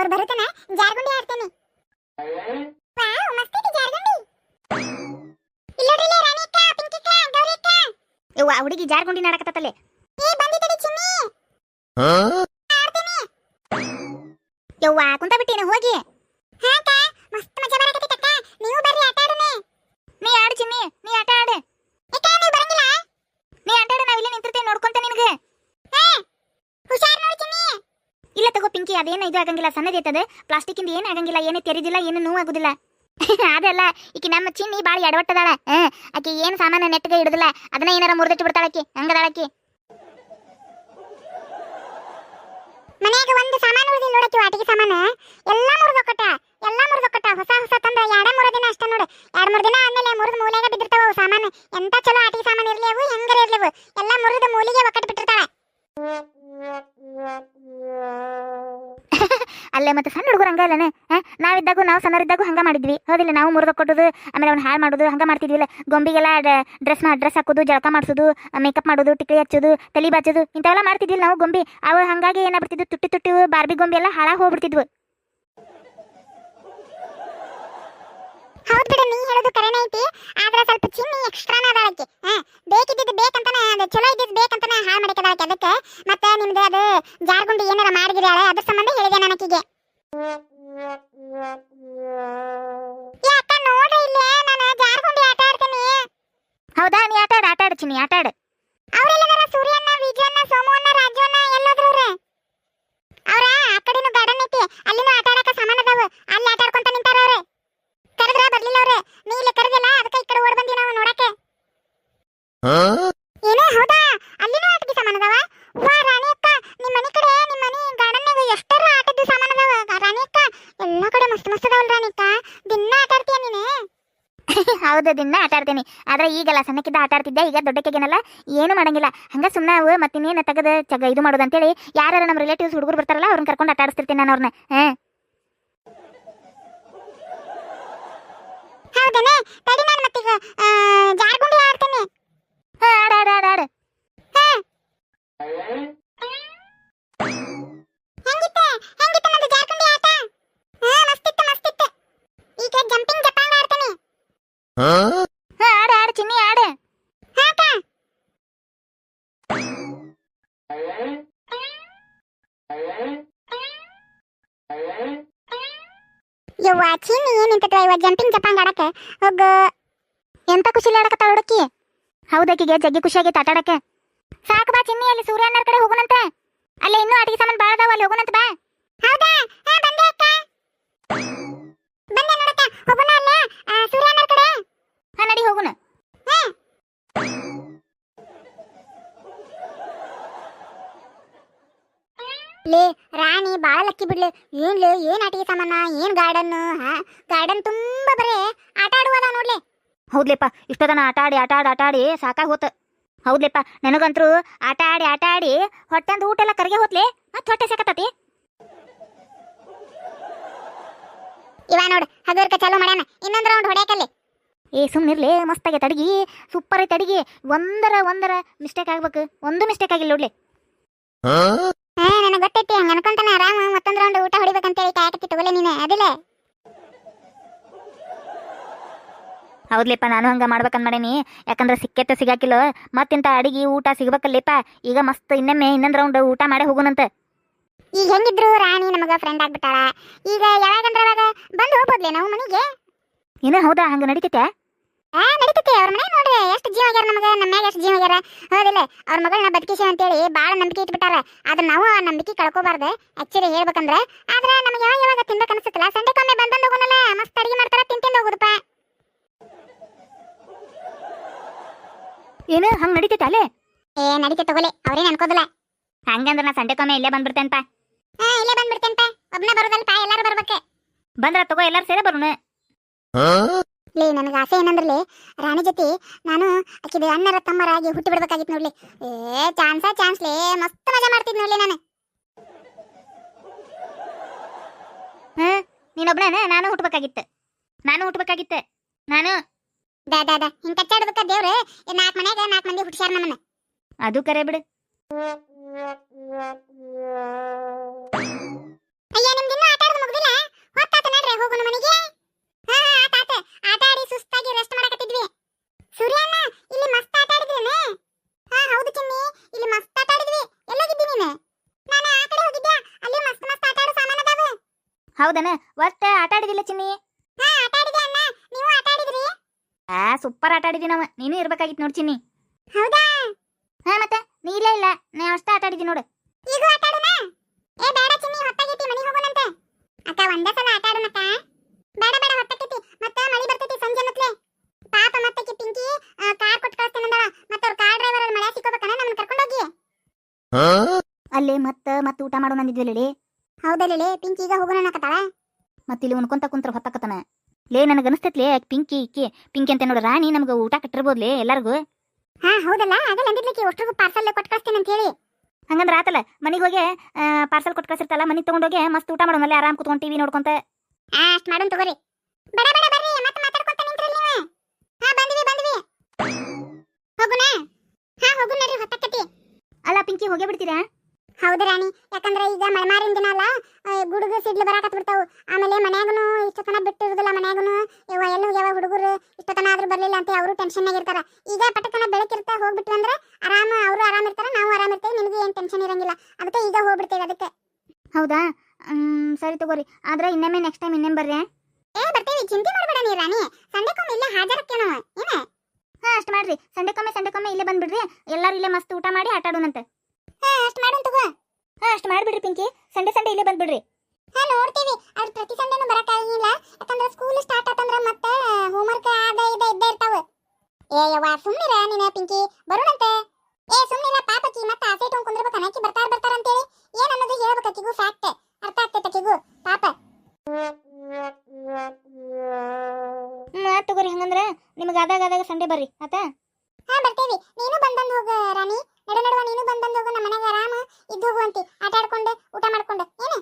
ಅವ್ರು ಬರುತ್ತನ ಜಾರ್ಗುಂಡಿ ಆಡ್ತೇನೆ. ವಾವ್ ಮಸ್ತ್ ಐತಿ ಜಾರ್ಗುಂಡಿ. ಇಲ್ಲೋಡ್ರಿ ರಾಣಿ ಅಕ್ಕ, ಪಿಂಕಿ ಅಕ್ಕ, ಗೌರಿ ಅಕ್ಕ. ಯವ್ವ ಹುಡುಗಿ ಜಾರ್ಗುಂಡಿ ನಾಡಕತ್ತಲೆ. ಏ ಬಂದಿದ್ದಡಿ ಚಿನ್ನಿ. ಆಡ್ತೇನೆ. ಯವ್ವ ಕುಂತ ಬಿಟ್ಟಿನ ಹೋಗಿ. ಹಾ ಅಕ್ಕ ಮಸ್ತ್ ಮಜಾ ಬರಕತ್ತೈತಿ ಅಕ್ಕ. ನೀವು ಬರ್ರಿ ಆಟ ಆಡೋಣ. ನೀ ಆಡು ಚಿನ್ನಿ, ನೀ ಆಟ ಆಡು. ಅಕ್ಕ ನೀವು ಬರಂಗಿಲ್ಲ? ನೀ ಆಟ ಆಡು, ನಾವ್ ಇಲ್ಲೇ ನಿಂತಿರ್ತೇವೆ ನೋಡ್ಕೊಂತ ನಿನಗೆ. ಹಾ ಹುಷಾರ್ ನೋಡಿ ಚಿನ್ನಿ. ಇಲ್ಲ ತಗೋ ಪಿಂಕಿ, ಅದೇನು ಇದು ಆಗಂಗಿಲ್ಲ, ಸಣ್ಣದೈತದ ಪ್ಲಾಸ್ಟಿಕ್ ಇಂದ ಏನು ಆಗಂಗಿಲ್ಲ, ಏನು ತೆರಿದಿಲ್ಲ, ಏನು ನೋವು ಆಗುದಿಲ್ಲ. ಅದಲ್ಲ ಈಕಿ ನಮ್ಮ ಚಿನ್ನಿ ಬಾಳ ಎಡವಟ್ಟದಾಳ. ಆಕಿ ಏನು ಸಾಮಾನು ನೆಟ್ಟಗೆ ಇಡುದಿಲ್ಲ, ಅದನ್ನ ಏನಾರ ಮುರಿದಿಟ್ಟು ಬಿಡ್ತಾಳಕಿ, ಹಂಗದಾಳಕಿ. ಮನ್ಯಾಗ ಒಂದು ಸಾಮಾನು ಉಳಿದಿಲ್ಲ ನೋಡಕ್ಕೆ, ಆಟಿಕೆ ಸಾಮಾನು ಎಲ್ಲಾ ಮುರಿದೊಕ್ಕಟ. ಹೊಸ ಹೊಸ ತಂದ ಎರಡ ಮೂರ ದಿನ ಅಷ್ಟೇ ನೋಡು. 2-3 ದಿನ ಆದ್ಮೇಲೆ ಮುರಿದ ಮೂಲೆಗೆ ಬಿದ್ದಿರ್ತಾವ ಅವು ಸಾಮಾನು. ಎಂತ ಚಲೋ ಆಟಿಕೆ ಸಾಮಾನು ಇರ್ಲಿ ಅವು, ಹೆಂಗರ ಇರ್ಲಿ ಅವು, ಎಲ್ಲಾ ಮುರಿದ ಮೂಲಿಗೆ ಒಕ್ಕಟ್ ಬಿಟ್ಟಿರ್ತಾಳೆ. ಅಲ್ಲೇ ಮತ್ತೆ ಸಣ್ಣ ಹುಡುಗರು ಹಂಗ ಅಲ್ಲನೆ. ನಾವಿದ್ದಾಗೂ ನಾವು ಸಣ್ಣರಿದ್ದಾಗೂ ಹಂಗ ಮಾಡಿದ್ವಿ, ಹೌದಿಲ್ಲ? ನಾವು ಮುರಿದ ಕೊಟ್ಟೋದು, ಆಮೇಲೆ ಅವ್ನು ಹಾಳು ಮಾಡೋದು ಹಂಗ ಮಾಡ್ತಿದ್ವಿಲ್ಲ. ಗೊಂಬಿಗೆಲ್ಲ ಡ್ರೆಸ್ ಹಾಕೋದು, ಜಳಕ ಮಾಡಿಸೋದು, ಮೇಕಪ್ ಮಾಡೋದು, ಟಿಕ್ಲಿ ಹಚ್ಚೋದು, ತಲೆ ಬಾಚೋದು, ಇಂಥವೆಲ್ಲ ಮಾಡ್ತಿದ್ವಿಲ್ಲ ನಾವು ಗೊಂಬಿ. ಅವು ಹಂಗಾಗಿ ಏನಾಗ್ಬಿಡ್ತಿದ್ವು, ತುಟ್ಟಿ ಬಾರ್ಬಿ ಗೊಂಬಿ ಎಲ್ಲ ಹಾಳಾಗಿ ಹೋಗ್ಬಿಡ್ತಿದ್ವು. ಹೌದ್ ಬಿಡು, ನೀ ಹೇಳೋದು ಕರೆನೇ ಐತಿ. ಆದ್ರೆ ಸ್ವಲ್ಪ ಚಿನ್ನಿ ಎಕ್ಸ್ಟ್ರಾನ ಅದಾಳಕ್ಕೆ. ಬೇಕಿದ್ದಿದ್ದು ಬೇಕಂತಾನೆ, ಅದು ಚಲೋ ಇದ್ದಿದ್ದು ಬೇಕಂತಾನೆ ಹಾಳು ಮಾಡಿಕದಾಳಕ್ಕೆ. ಅದಕ್ಕೆ ಮತ್ತೆ ನಿಮ್ದು ಅದು ಜಾರ್ಗುಂಡಿ ಏನಾರ ಮಾಡಿದಿರಾಳೆ, ಅದ್ರ ಸಂಬಂಧ ಹೇಳಿದೆ ನನಕೀಗೆ. ಅಕ್ಕ ನೋಡ್ರಿ ಇಲ್ಲೇ ನಾನು ಜಾರ್ಗುಂಡಿ ಆಟ ಆಡ್ತೀನಿ. ಹೌದಾ? ನೀ ಆಟ ಆಡು ಚಿನ್ನಿ, ಆಟ ಆಡು. ಅವ್ರೆಲ್ಲದಾರ? ಸೂರ್ಯಣ್ಣ, ವಿಜಯಣ್ಣ, ಸೋಮಣ್ಣ, ರಾಜಣ್ಣ ಎಲ್ಲೋದ್ರು ಅವ್ರೆ? ಅವ್ರ ಆ ಕಡೆನು ಗಾರ್ಡನ್ ಐತಿ, ಅಲ್ಲಿನೂ ಆಟ ಆಡಕ ಸಾಮಾನ್ ಅದಾವ, ಅಲ್ಲಿ ಆಟ ಆಡ್ಕೊಂತ ನಿಂತಾರ ಅವ್ರೆ. ಕರೆದ್ರ ಬರ್ಲಿಲ್ಲ ಅವ್ರೆ, ನೀ ಇಲ್ಲಿ ಕರೆದಿಲ್ಲ, ಅದಕ್ಕೆ ಈ ಕಡೆ ಓಡ್ ಬಂದಿ ನಾವು ನೋಡಕ್ಕೆ. ಏನು ಹೌದಾ? ಅಲ್ಲಿನೂ ಆಟದ ಸಾಮಾನ್ ಅದಾವ? ವಾ ರಾಣಿ ಅಕ್ಕ, ನಿಮ್ಮ ಮನೆ ಕಡೆ, ನಿಮ್ಮ ಮನೆ ಗಾರ್ಡನ್ಯಾಗ ಎಷ್ಟರ ಆಟದ ಸಾಮಾನ್ ಅದಾವ ರಾಣಿ ಅಕ್ಕ. ಎಲ್ಲಾ ಕಡೆ ಮಸ್ತ್ ಮಸ್ತ್ ಅದಾವಲ್ಲ ರಾಣಿ ಅಕ್ಕ, ದಿನ ಆಟ ಆಡ್ತೀಯ ನೀನು? ಹೌದು, ದಿನ ಆಟ ಆಡ್ತೀನಿ. ಆದ್ರೆ ಈಗಲ್ಲ, ಸಣ್ಣಕ್ಕಿದ್ದ ಆಟ ಆಡ್ತಿದ್ದೆ, ಈಗ ದೊಡ್ಡಕ್ಕೆಗೇನಲ್ಲ ಏನು ಮಾಡಂಗಿಲ್ಲ. ಹಂಗ ಸುಮ್ಮನೆ ಅವು ಮತ್ತಿನ್ನೇನು ತೆಗೆದು ಇದು ಮಾಡೋದು ಅಂತೇಳಿ ಯಾರು ನಮ್ಮ ರಿಲೇಟಿವ್ಸ್ ಹುಡುಗರು ಬರ್ತಾರಲ್ಲ ಅವ್ರನ್ನ ಕರ್ಕೊಂಡು ಆಟ ಆಡಿಸ್ತಿರ್ತೀನಿ ನಾನು ಅವ್ರನ್ನ. ಹೌದನೇ? ತಡಿ ನಾನು ಮತ್ತೀಗ ಜಾರ್ಗುಂಡಿ ಆಡ್ತೀನಿ. ಆಡು. ಹೆಂಗಿತ್ತ ನಂದು ಜಾರ್ಗುಂಡಿ ಆಟ? ಮಸ್ತಿತ್ತು. ಈಗ ಜಂಪಿಂಗ್ ಜಪಾಂಗ್ ಆಡ್ತೀನಿ. ಆಡು ಚಿನ್ನಿ, ಆಡು. ಹಾ ಅಕ್ಕ. ಯವ್ವ ಚಿನ್ನಿ ಏನಿಂತದ ಇವ ಜಂಪಿಂಗ್ ಜಪಾಂಗ್ ಆಡಕ್ಕೆ ಹೋಗು. ಎಂತ ಖುಷಿಲಿ ಆಡಕತ್ತಾಳ ಹುಡುಕಿ. ಹೌದಕ್ಕಿಗೆ ಜಗ್ಗಿ ಖುಷಿ ಆಗೈತೆ ಆಟ ಆಡಕ್ಕೆ. ಸಾಕು ಬಾ ಚಿನ್ನಿ, ಅಲ್ಲಿ ಸೂರ್ಯಣ್ಣರ ಕಡೆ ಹೋಗೋಣಂತೆ. ಅಲ್ಲೇ ಇನ್ನೂ ಆಟಿಕೆ ಸಾಮಾನು ಭಾಳ ಅದಾವ, ಅಲ್ಲಿ ಹೋಗೋಣಂತ ಬಾ. ಹೌದಾ? ಬಂದೆ ಅಕ್ಕ. ಬಂದೆ ನೋಡಕ್ಕ, ಹೋಗೋಣ ಅಲ್ಲೇ ಸೂರ್ಯಣ್ಣರ ಕಡೆ. ನಡಿ ಹೋಗೋಣ. ಲೇ ರಾಣಿ ಬಾಳ ಲಕ್ಕಿ ಬಿಡ್ಲೆ. ಏನ್ ಆಟಿಕೆ ಸಾಮಾನ, ಏನ್ ಗಾರ್ಡನ್. ಗಾರ್ಡನ್ ತುಂಬಾ ಬರೇ ಆಟ ಆಡುವದ ನೋಡ್ಲೆ. ಹೌದ್ಲೇಪ್ಪ, ಇಷ್ಟೊತ್ತನ ಆಟ ಆಡಿ ಸಾಕಾಗಿ ಹೋತ. ಹೌದ್ಲೇಪ್ಪ, ನನಗಂತರೂ ಆಟ ಆಡಿ ಹೊಟ್ಟೆಂದು ಊಟ ಎಲ್ಲ ಕರಗೆ ಹೋತ್ಲೆ, ಮತ್ತೆ ಹೊಟ್ಟೆ ಸೇಕತ್ತತಿ. ಇವ ನೋಡು ಹಗರ್ಕ ಚಾಲು ಮಾಡ್ಯಾನ, ಇನ್ನೊಂದ್ ರೌಂಡ್ ಹೊಡ್ಯಾಕಲ್ಲಿ. ಸುಮ್ಮನಿರ್ಲಿ, ಮಸ್ತ್ ಆಗೈತೆ ಅಡಿಗೆ, ಸೂಪರ್ ಐತೆ ಅಡಿಗೆ. ಒಂದರ ಮಿಸ್ಟೇಕ್ ಆಗ್ಬೇಕು, ಒಂದು ಮಿಸ್ಟೇಕ್ ಆಗಿಲ್ಲ ನೋಡ್ಲಿ. ನನಗೆ ಗೊತ್ತೈತಿ, ಹಂಗ ಅನ್ಕೊಂತಾನ ಆರಾಮ ಮತ್ತೊಂದ್ ರೌಂಡ್ ಊಟ ಹೊಡಿಬೇಕಂತೇಳಿ ಕಾಯಕತ್ತಿ ತಗೊಲೆ ನೀನು ಅದಿಲ್ಲ. ಹೌದ್ಲೇಪ್ಪ, ನಾನು ಹಂಗ ಮಾಡ್ಬೇಕಂದ್ ಮಾಡೇನಿ. ಯಾಕಂದ್ರೆ ಸಿಕ್ಕಾಕಿಲ್ಲ, ಮತ್ತಿಂತ ಅಡಿಗೆ ಊಟ ಸಿಗ್ಬೇಕಲ್ಲೇಪ. ಈಗ ಮಸ್ತ್ ಇನ್ನೊಂದ್ ರೌಂಡ್ ಊಟ ಮಾಡೇ ಹೋಗುನಂತ. ಈಗ ಹೆಂಗಿದ್ರು ರಾಣಿ ನಮಗ ಫ್ರೆಂಡ್ ಆಗ್ಬಿಟ್ಟಾಳ. ಈಗ ಯಾವಾಗಂದ್ರ ಅವಾಗ ಬಂದು ಹೋಗ್ಬೋದ್ಲೆ ನಾವು ಮನೆಗೆ. ಏನ ಹೌದಾ? ಹಂಗ ನಡೀತೈತೆ? ನಡೀತೈತಿ. ಅವ್ರ ಮನೆ ನೋಡ್ರಿ ಎಷ್ಟು ಜೀವ ಆಗ್ಯಾರ ನಮಗ, ನಮ್ಮ ಮ್ಯಾಗ ಎಷ್ಟು ಜೀವ ಆಗ್ಯಾರ. ಹೌದಿಲ್ಲ? ಅವ್ರ ಮಗಳನ್ನ ಬದುಕಿಸಿ ಅಂತೇಳಿ ಬಾಳ ನಂಬಿಕೆ ಇಟ್ಬಿಟ್ಟಾರ. ಆದ್ರೆ ನಾವು ಆ ನಂಬಿಕೆ ಕಳ್ಕೋಬಾರ್ದು ಆಕ್ಚುಲಿ ಹೇಳ್ಬೇಕಂದ್ರ. ಆದ್ರೆ ನಮಗೆ ಯಾವಾಗ ತಿನ್ಬೇಕು ಅನ್ಸುತ್ತಲ್ಲ, ಸಂಡೆಕೊಮ್ಮೆ ಬಂದಂದು ಹೋಗೋಣಲ್ಲ, ಮಸ್ತ್ ಅಡಿಗೆ ಮಾಡ್ತಾರ, ತಿಂದು ಹೋಗುದಪ್ಪ. ಏನು ಹಂಗ ನಡೀತೈತೆ ಅಲ್ಲೇ? ನಡೀತೈತೆ ತಗೊಲೆ, ಅವ್ರೇನ್ ಅನ್ಕೋದಿಲ್ಲ. ಹಂಗಂದ್ರ ನಾ ಸಂಡೆಕೊಮ್ಮೆ ಇಲ್ಲೇ ಬಂದ್ಬಿಡ್ತೇನಪ್ಪ. ಇಲ್ಲೇ ಬಂದ್ಬಿಡ್ತೇನಪ್ಪ, ಒಬ್ನ ಬರೋದಲ್ಪ, ಎಲ್ಲಾರು ಬರ್ಬೇಕು. ಬಂದ್ರ ತಗೋ, ಎಲ್ಲಾರು ಸೇರ ಬರೋಣ. ಲೇ ನನಗೆ ಆಸೆ ಏನಂದ್ರಲೇ, ರಾಣಿ ಜೊತೆ ನಾನು ಆಕಿದ ಅಣ್ಣರ ತಮ್ಮರಾಗಿ ಹುಟ್ಟಿ ಬಿಡ್ಬೇಕಾಗಿತ್ತು ನೋಡ್ಲಿ. ಚಾನ್ಸ್ಲೇ, ಮಸ್ತ್ ಮಜಾ ಮಾಡ್ತಿದ್ ನೋಡ್ಲಿ ನಾನು. ನೀನೊಬ್ನ ನಾನು ಹುಟ್ಟಬೇಕಾಗಿತ್ತು. ನಾನು ಹಿಂಗ್ ಕಚ್ಚಾಡ್ಬೇಕ ದೇವ್ರು. 4 ಮನ್ಯಾಗ 4 ಮಂದಿ ಹುಟ್ಟಿಸ್ಯಾರ ನಮ್ಮನ್ನ. ಅದು ಕರೆ ಬಿಡು. ಅಯ್ಯ ನಿಮ್ದಿನ್ನೂ ಆಟ ಆಡೋದು ಹೌದನ ಒಟ್ಟ ಆಟ ಆಡಿದಿಲ್ಲ ಚಿನ್ನಿ? ಹಾ ಆಟ ಆಡಿದೆ ಅಣ್ಣ, ನೀವು ಆಟ ಆಡಿದ್ರಿ? ಸೂಪರ್ ಆಟ ಆಡಿದಿ ನಾವು. ನೀನು ಇರ್ಬೇಕಾಗಿತ್ತು ನೋಡ್ ಚಿನ್ನಿ. ಹೌದಾ? ಹಾ ಮತ್ತೆ ನೀ ಇಲ್ಲ ನಾ ಅಷ್ಟ ಆಟ ಆಡಿದಿ ನೋಡು. ಈಗ ಆಟ ಆಡೋಣ? ಏ ಬೇಡ ಚಿನ್ನಿ, ಹೊತ್ತಾಗೈತಿ, ಮನೆಗೆ ಹೋಗೋಣಂತೆ. ಅಕ್ಕ ಒಂದೇ ಸಲ ಆಟ ಆಡೋಣಕ್ಕ. ಬೇಡ ಬೇಡ, ಹೊತ್ತಾಗೈತಿ, ಮತ್ತೆ ಮಳಿ ಬರ್ತೈತಿ ಸಂಜೆ ಮತ್ಲೆ. ಪಾಪ ಮತ್ತೆ ಪಿಂಕಿ ಕಾರ್ ಕೊಟ್ಟು ಕಳಿಸ್ತೇನಂದಳ. ಮತ್ತೆ ಅವ್ರ ಕಾರ್ ಡ್ರೈವರ್ ಮಳೆ ಸಿಕ್ಕೋಬೇಕನ, ನಮ್ಮನ್ನ ಕರ್ಕೊಂಡು ಹೋಗಿ. ಅಲ್ಲೇ ಮತ್ತೆ ಊಟ ಮಾಡೋಣ ಅಂದಿದ್ವಿ. ಹೌದಲ್ಲೇ ಪಿಂಕಿ ಈಗ ಹೋಗೋಣ ಅನ್ನಕತ್ತಾಳ. ಮತ್ತೆ ಇಲ್ಲಿ ಉಣ್ಕೊಂತ ಕುಂತ್ರ ಹೊತ್ತಾಕತನ. ಲೇ ನನಗೆ ಅನಿಸ್ತೈತ್ಲೇ ಪಿಂಕಿ ಅಂತ ನೋಡ ರಾಣಿ ನಮ್ಗೆ ಊಟ ಕಟ್ಟಿರ್ಬೋದ್ಲೇ ಎಲ್ಲರಿಗೂ. ಹಾ ಹೌದಲ್ಲ, ಆಗಲ್ಲ ಅಂದಿದ್ಲಿಕ್ಕೆ ಅಷ್ಟ್ರಿಗೂ ಪಾರ್ಸಲ್ ಕೊಟ್ಟು ಕಳಿಸ್ತೇನೆ ಅಂತ ಹೇಳಿ. ಹಂಗಂದ್ರೆ ಆತಲ್ಲ, ಮನೆಗೆ ಹೋಗಿ ಪಾರ್ಸಲ್ ಕೊಟ್ಟು ಕಳಿಸಿರ್ತಲ್ಲ, ಮನೆಗೆ ತಗೊಂಡೋಗಿ ಮಸ್ತ್ ಊಟ ಮಾಡೋಣಲ್ಲ, ಆರಾಮ್ ಕುತ್ಕೊಂಡು ಟಿವಿ ನೋಡ್ಕೊಂತ. ಅಷ್ಟ್ ಮಾಡೋಣ ತಗೋರಿ. ಬೇಡ ಬೇಡ ಬರ್ರಿ, ಮತ್ತೆ ಮಾತಾಡ್ಕೊಂತ ನಿಂತ್ರಲ್ಲ ನೀವು. ಹಾ ಬಂದ್ವಿ. ಹೋಗುಣ? ಹಾ ಹೋಗುಣ ನಡ್ರಿ, ಹೊತ್ತಾಕತಿ. ಅಲ್ಲ ಪಿಂಕಿ ಹೋಗೇ ಬಿಡ್ತೀರಾ? ಹೌದು ರಾಣಿ, ಯಾಕಂದ್ರೆ ಈಗ ಮಳೆಮಾರಿನ ದಿನ ಅಲ್ಲ, ಗುಡುಗು ಸಿಡ್ಲು ಬರಾಕತ್ ಬಿಡ್ತಾವು. ಆಮೇಲೆ ಮನ್ಯಾಗನು ಇಷ್ಟೊತ್ತನ ಬಿಟ್ಟಿರುದಿಲ್ಲ, ಮನ್ಯಾಗನು ಎಲ್ಲ ಹೋಗ್ಯಾವ ಹುಡುಗರು, ಇಷ್ಟೊತ್ತನ ಆದ್ರೂ ಬರ್ಲಿಲ್ಲ ಅಂತ ಅವರು ಟೆನ್ಷನ್ ಆಗಿರ್ತಾರ. ಈಗ ಪಟಕನ ಬೆಳಕಿರ್ತಾ ಹೋಗ್ಬಿಟ್ವಿ ಅಂದ್ರೆ ಅವರು ಆರಾಮ್ ಇರ್ತಾರ, ನಾವು ಆರಾಮ್ ಇರ್ತೇವೆ, ನಿಮ್ಗೆ ಏನ್ ಟೆನ್ಷನ್ ಇರಂಗಿಲ್ಲ. ಅದಕ್ಕೆ ಈಗ ಹೋಗ್ಬಿಡ್ತೇವೆ ಅದಕ್ಕೆ. ಹೌದಾ? ಸರಿ ತಗೋರಿ. ಆದ್ರೆ ಇನ್ನೊಮ್ಮೆ ನೆಕ್ಸ್ಟ್ ಟೈಮ್ ಇನ್ನೇಮ್ ಬರ್ರಿ. ಬರ್ತೇವಿ, ಚಿಂತೆ ಮಾಡಬೇಡ ನೀ ರಾಣಿ. ಸಂಡೆಕೊಮ್ಮೆ ಇಲ್ಲೇ ಹಾಜರಕ್ಕೆ ನಾವು ಏನ. ಹಾ ಅಷ್ಟ್ ಮಾಡ್ರಿ, ಸಂಡೆಕೊಮ್ಮೆ ಇಲ್ಲೇ ಬಂದ್ಬಿಡ್ರಿ, ಎಲ್ಲಾರು ಇಲ್ಲೇ ಮಸ್ತ್ ಊಟ ಮಾಡಿ ಆಟ ಆಡೋಣಂತೆ. ಅಷ್ಟ್ ಮಾಡೋಣ ತಗೋ. ಹಾ ಅಷ್ಟ್ ಮಾಡ್ಬಿಡ್ರಿ ಪಿಂಕಿ, ಸಂಡೆ ಇಲ್ಲೇ ಬಂದ್ಬಿಡ್ರಿ. ಹಾ ನೋಡ್ತೀವಿ, ಅವ್ರು ಪ್ರತಿ ಸಂಡೆನೂ ಬರಕ್ಕಾಗಿಲ್ಲ, ಯಾಕಂದ್ರೆ ಸ್ಕೂಲ್ ಸ್ಟಾರ್ಟ್ ಆತಂದ್ರ ಮತ್ತೆ ಹೋಮ್ವರ್ಕ್ ಇದ್ದೇ ಇರ್ತಾವ. ಯವ್ವ ಸುಮ್ಮನಿರ ನೀನ ಪಿಂಕಿ, ಬರೋಣಂತೆ. ಸುಮ್ಮನಿರ ಪಾಪಕಿ, ಮತ್ತೆ ಆಸೆ ಇಟ್ಕೊಂಡ್ ಕುಂದಿರ್ಬೇಕು, ಅನಾಕಿ ಬರ್ತಾರ ಅಂತೇಳಿ ಏನ್ ಅನ್ನೋದು ಹೇಳ್ಬೇಕು ಅಕ್ಕಿಗೂ, ಫ್ಯಾಕ್ಟ್ ಅರ್ಥ ಆಗ್ತೈತೆ ಅಕ್ಕಿಗೂ ಪಾಪ. ತಗೋರಿ, ಹಂಗಂದ್ರೆ ನಿಮ್ಗೆ ಆದಾಗ ಸಂಡೆ ಬರ್ರಿ ಆತ. ಹಾ ಬರ್ತೇವಿ, ನೀನು ಬಂದಂದು ಹೋಗ ರಾಣಿ, ನಡುವ ನೀನು ಬಂದಂದು ಹೋಗು, ನಮ್ಮ ಮನೆಗೆ ಆರಾಮ ಇದ್ದು ಹೋಗುವಂತಿ, ಆಟ ಆಡ್ಕೊಂಡು ಊಟ ಮಾಡ್ಕೊಂಡು ಏನ.